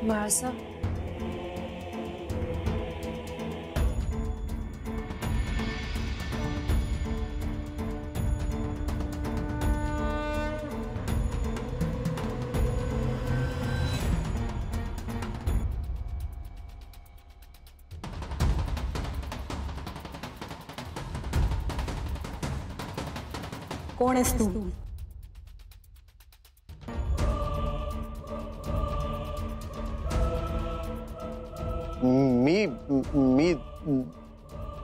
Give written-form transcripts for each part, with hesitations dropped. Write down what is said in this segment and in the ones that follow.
म्हाळसा, कोण आहेस तू? मी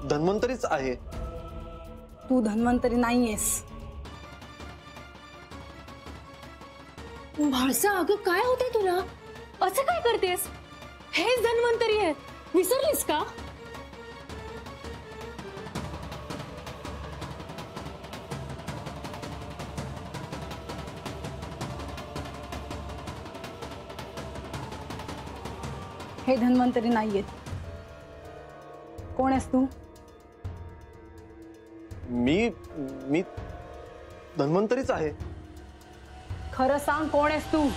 धन्वंतरीच आहे. तू धन्वंतरी नाहीयेस. म्हाळसा, अगं काय होतंय तुला? असं काय करतेस? हेच धन्वंतरी आहे, विसरलीस का? हे धन्वंतरी नाहीयेत. कोण आहेस तू? मी धन्वंतरीच आहे. खरं सांग, कोण आहेस तू?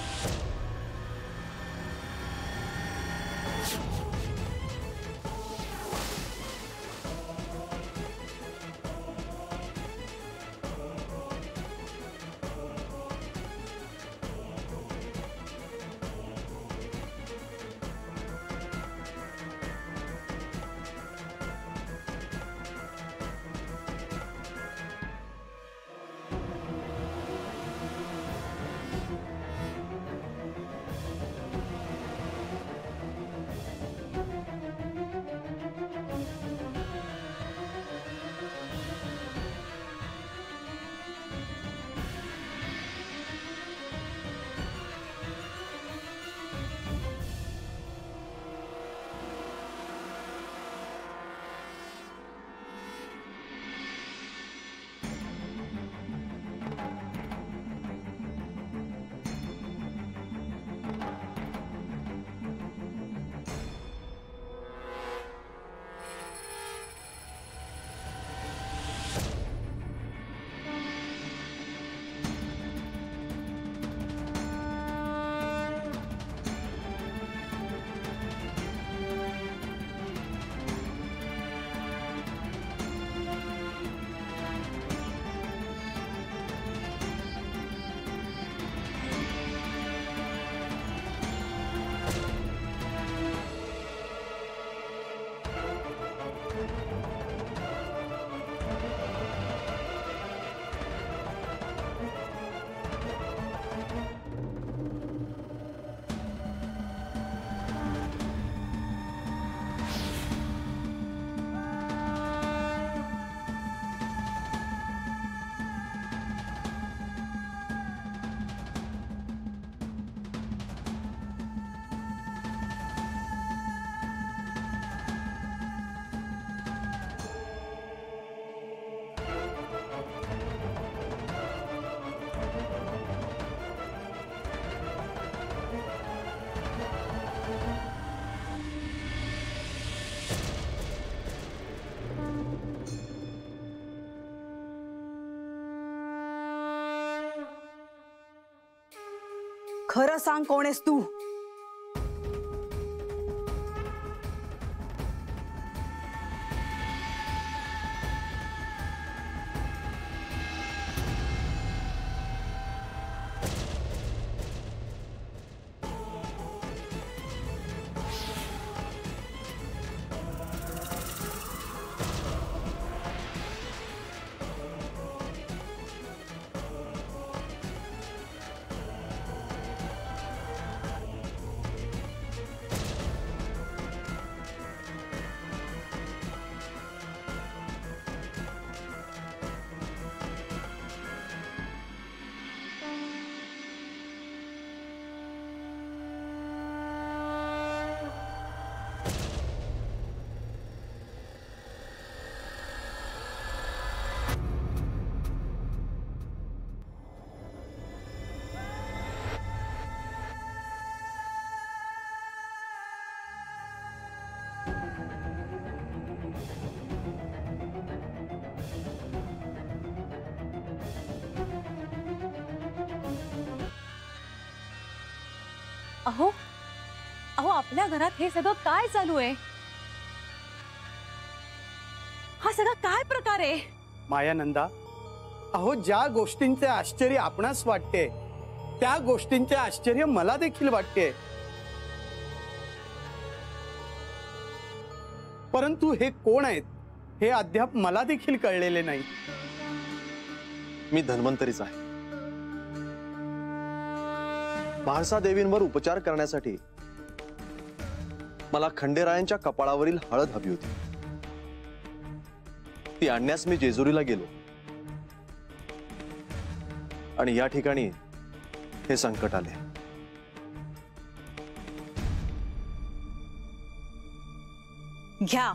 खरं सांग, कोण आहेस तू? अहो, अहो आपल्या घरात हे सगळं काय चालू आहे? हा सगळा काय प्रकार आहे? मायानंदा, अहो ज्या गोष्टींचे आश्चर्य आपणास वाटते त्या गोष्टींचे आश्चर्य मला देखील वाटते, परंतु हे कोण आहेत हे अद्याप मला देखील कळलेले नाही. मी धन्वंतरीच आहे. म्हाळसा देवींवर उपचार करण्यासाठी मला खंडेरायांच्या कपाळावरील हळद हवी होती. ती आणण्यास मी जेजुरीला गेलो आणि या ठिकाणी हे संकट आले. घ्या,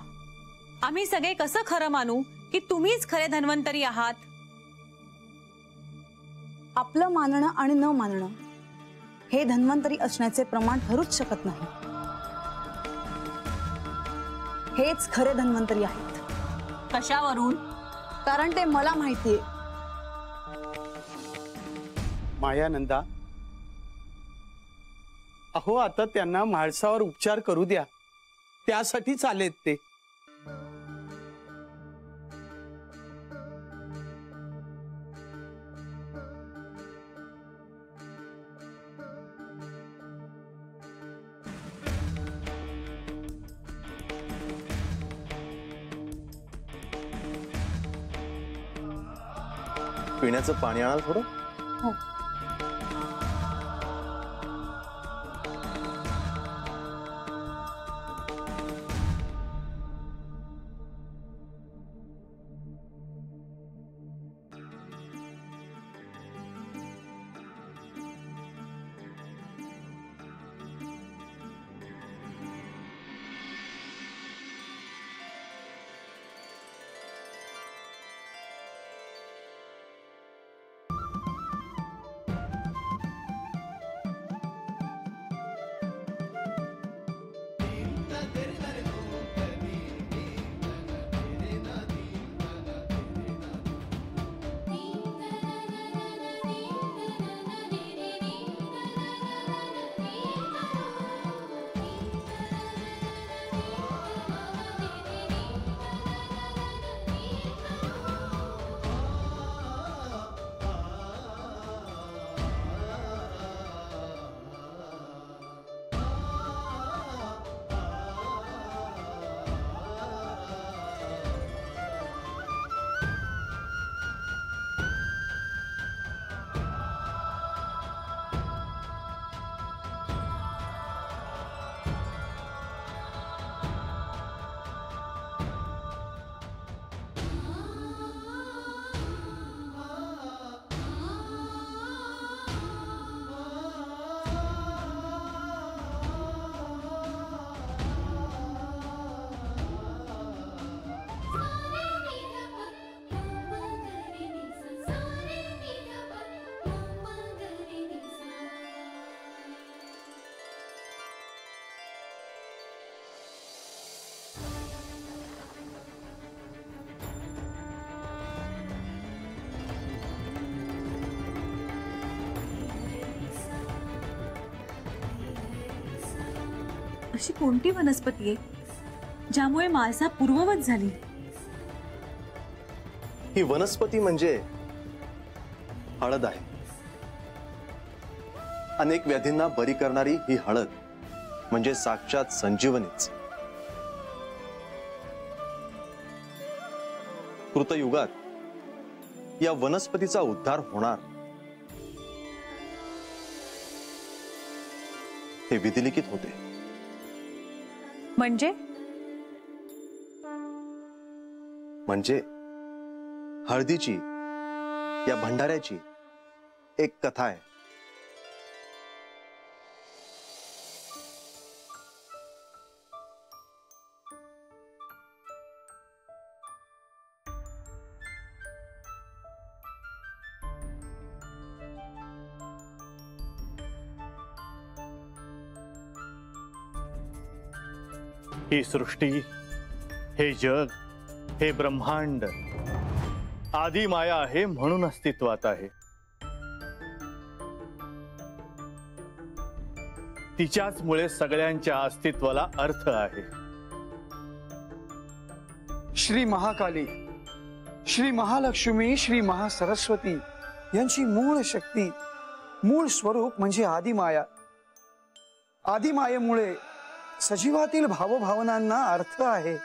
आम्ही सगळे कसं खरं मानू की तुम्हीच खरे धन्वंतरी आहात? आपलं मानणं आणि न मानणं हे धन्वंतरी असण्याचे प्रमाण ठरूच शकत नाही. हेच खरे धन्वंतरी आहेत. कशावरून? कारण ते मला माहितीये. मायानंदा, अहो आता त्यांना म्हाळसावर उपचार करू द्या, त्यासाठीच आलेत ते. पिण्याचं पाणी आणाल थोडं? हो. अशी कोणती वनस्पती आहे ज्यामुळे म्हाळसा पूर्ववत झाली? ही वनस्पती म्हणजे हळद आहे. अनेक व्याधींना बरी करणारी ही हळद म्हणजे साक्षात संजीवनीच. कृतयुगात या वनस्पतीचा उद्धार होणार हे विधिलिखित होते. म्हणजे हळदीची, या भंडाऱ्याची एक कथा आहे. ही सृष्टी, हे जग, हे ब्रह्मांड आदी माया आहे म्हणून अस्तित्वात आहे. तिच्याच मुळे सगळ्यांच्या अस्तित्वाला अर्थ आहे. श्री महाकाली, श्री महालक्ष्मी, श्री महासरस्वती यांची मूळ शक्ती, मूळ स्वरूप म्हणजे आदिमाया. आदिमायेमुळे सजीवातील भावभावनांना अर्थ आहे.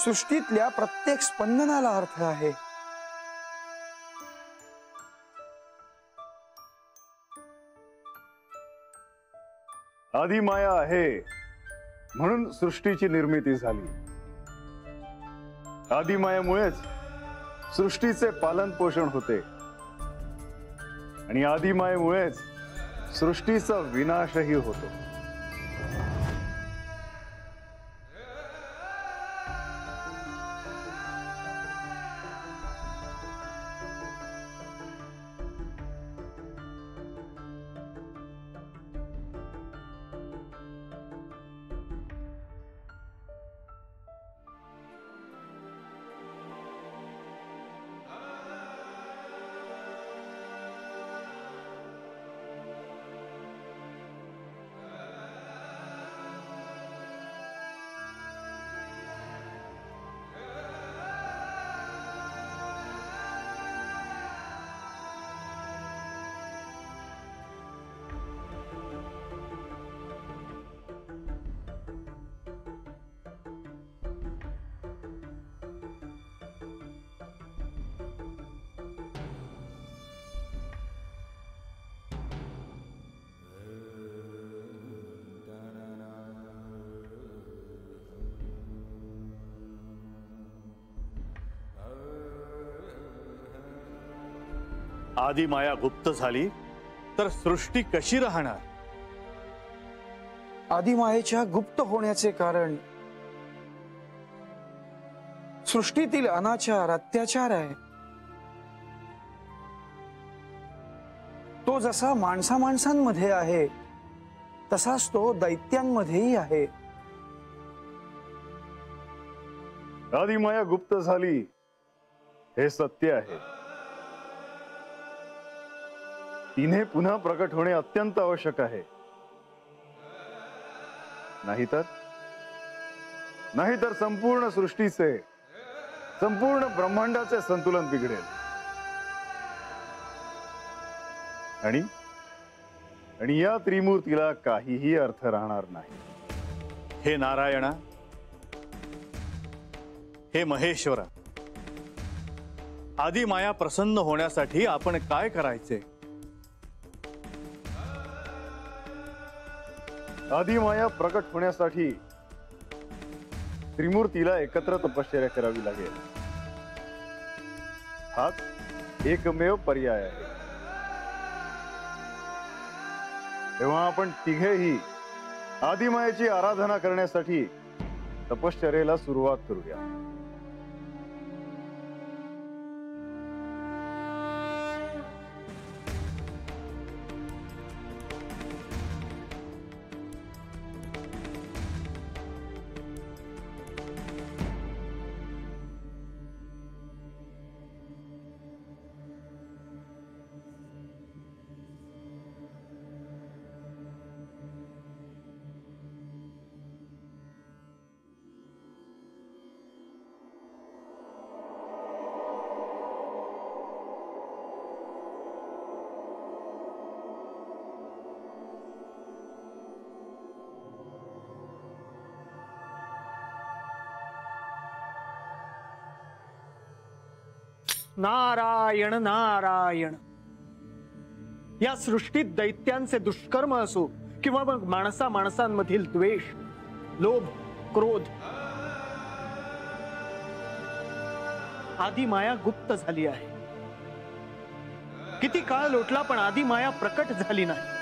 सृष्टीतल्या प्रत्येक स्पंदनाला अर्थ आहे. आदिमाया आहे म्हणून सृष्टीची निर्मिती झाली. आदिमायामुळेच सृष्टीचे पालन पोषण होते आणि आदिमायेमुळेच सृष्टीचा विनाशही होतो. आदिमाया गुप्त झाली तर सृष्टी कशी राहणार? आदिमायेच्या गुप्त होण्याचे कारण सृष्टीतील अनाचार, अत्याचार आहे. तो जसा माणसांमध्ये आहे तसाच तो दैत्यांमध्येही आहे. आदिमाया गुप्त झाली हे सत्य आहे. तिने पुन्हा प्रकट होणे अत्यंत आवश्यक आहे. नाहीतर संपूर्ण सृष्टीचे, संपूर्ण ब्रह्मांडाचे संतुलन बिघडेल आणि या त्रिमूर्तीला काहीही अर्थ राहणार नाही. हे नारायणा, हे महेश्वरा, आदिमाया प्रसन्न होण्यासाठी आपण काय करायचे? आदिमाया प्रकट होण्यासाठी त्रिमूर्तीला एकत्र तपश्चर्या करावी लागेल. हाच एकमेव पर्याय आहे. तेव्हा आपण तिघेही आदिमायेची आराधना करण्यासाठी तपश्चर्येला सुरुवात करूया. नारायण नारायण. या सृष्टीत दैत्यांचे दुष्कर्म असो किंवा मग माणसांमधील द्वेष, लोभ, क्रोध, आदिमाया गुप्त झाली आहे. किती काळ लोटला पण आदिमाया प्रकट झाली नाही.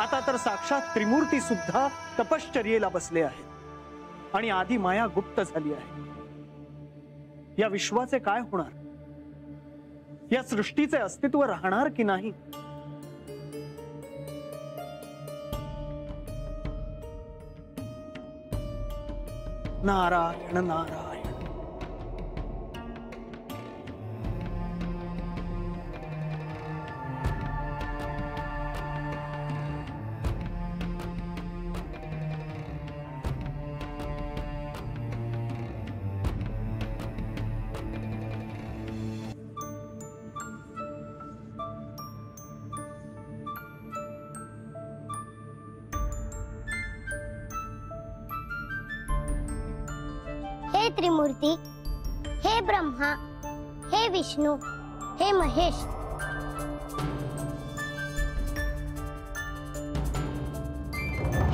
आता तर साक्षात त्रिमूर्ती सुद्धा तपश्चर्येला बसले आहेत आणि आदिमाया गुप्त झाली आहे. या विश्वाचे काय होणार? या सृष्टीचे अस्तित्व राहणार की नाही? नारायण नारायण. हे त्रिमूर्ती, हे ब्रह्मा, हे विष्णू, हे महेश,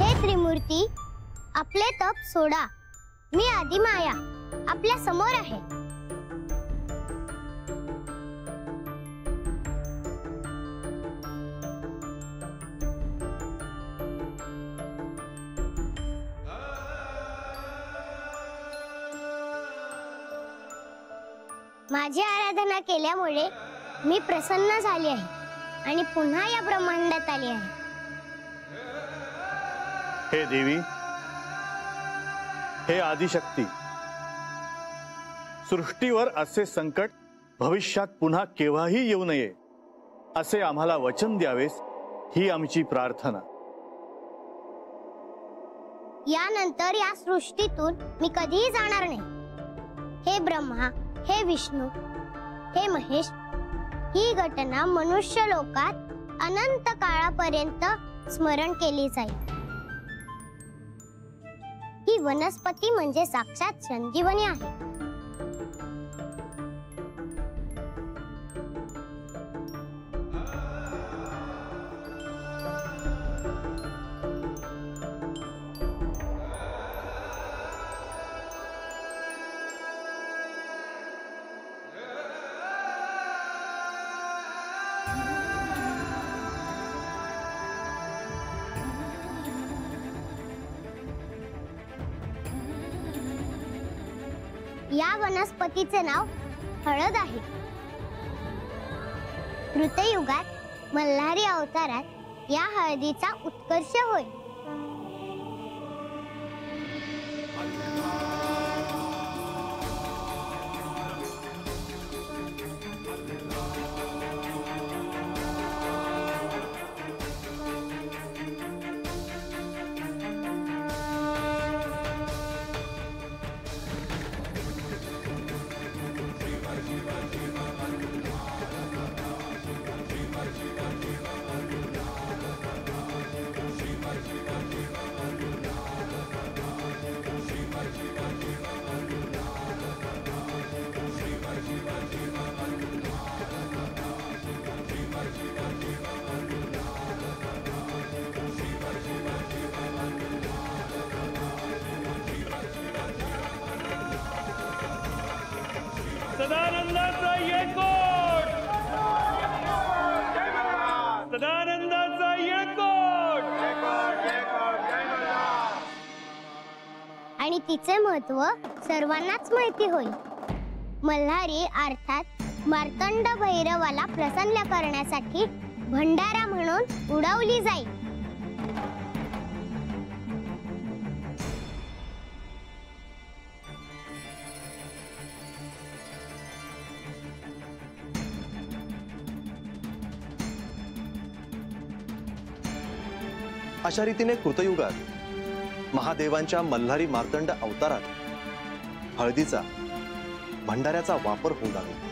हे त्रिमूर्ती, आपले तप सोडा. मी आदिमाया आपल्या समोर आहे. माझी आराधना केल्यामुळे मी प्रसन्न झाली आहे आणि पुन्हा या ब्रह्मांडात आली आहे. हे देवी, हे आदिशक्ती, सृष्टीवर असे संकट भविष्यात पुन्हा केव्हाही येऊ नये असे आम्हाला वचन द्यावेस, ही आमची प्रार्थना. यानंतर या सृष्टीतून मी कधीही जाणार नाही. हे ब्रह्मा, हे विष्णू, हे महेश, ही घटना मनुष्य लोकात अनंत काळापर्यंत स्मरण केली जाईल. ही वनस्पती म्हणजे साक्षात संजीवनी आहे. या वनस्पतीचे नाव हळद आहे. कृतयुगात मल्हारी अवतारात या हळदीचा उत्कर्ष होय. सदानंदाचा येळकोट, सदानंदाचा येळकोट. आणि तिचे महत्व सर्वांनाच माहिती होईल. मल्हारी अर्थात मार्तंड भैरवाला प्रसन्न करण्यासाठी भंडारा म्हणून उडवली जाईल. अशा रीतीने कृतयुगात महादेवांच्या मल्हारी मार्तंड अवतारात हळदीचा भंडाऱ्याचा वापर होऊ लागला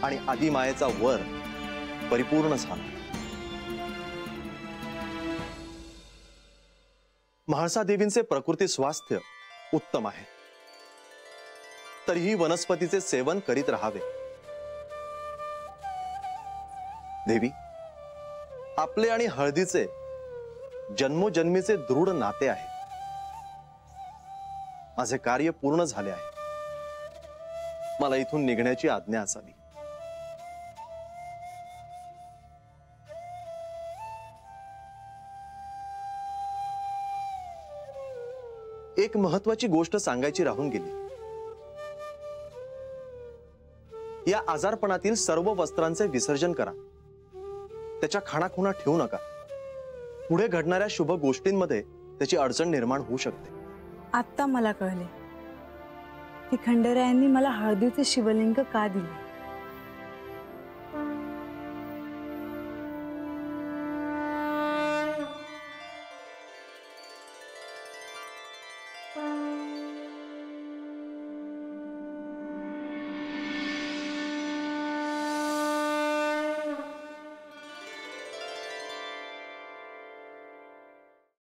आणि आदिमायेचा वर परिपूर्ण झाला. म्हाळसा देवींचे प्रकृती स्वास्थ्य उत्तम आहे, तरीही वनस्पतीचे सेवन करीत राहावे. देवी, आपले आणि हळदीचे जन्मोजन्मीचे दृढ नाते आहे. माझे कार्य पूर्ण झाले आहे. मला इथून निघण्याची आज्ञा असावी. एक महत्वाची गोष्ट सांगायची राहून गेली. या आजारपणातील सर्व वस्त्रांचे विसर्जन करा. त्याच्या खाणाखुणा ठेवू नका. पुढे घडणाऱ्या शुभ गोष्टींमध्ये त्याची अडचण निर्माण होऊ शकते. आत्ता मला कळले की खंडेरायांनी मला हळदीचे शिवलिंग का दिले.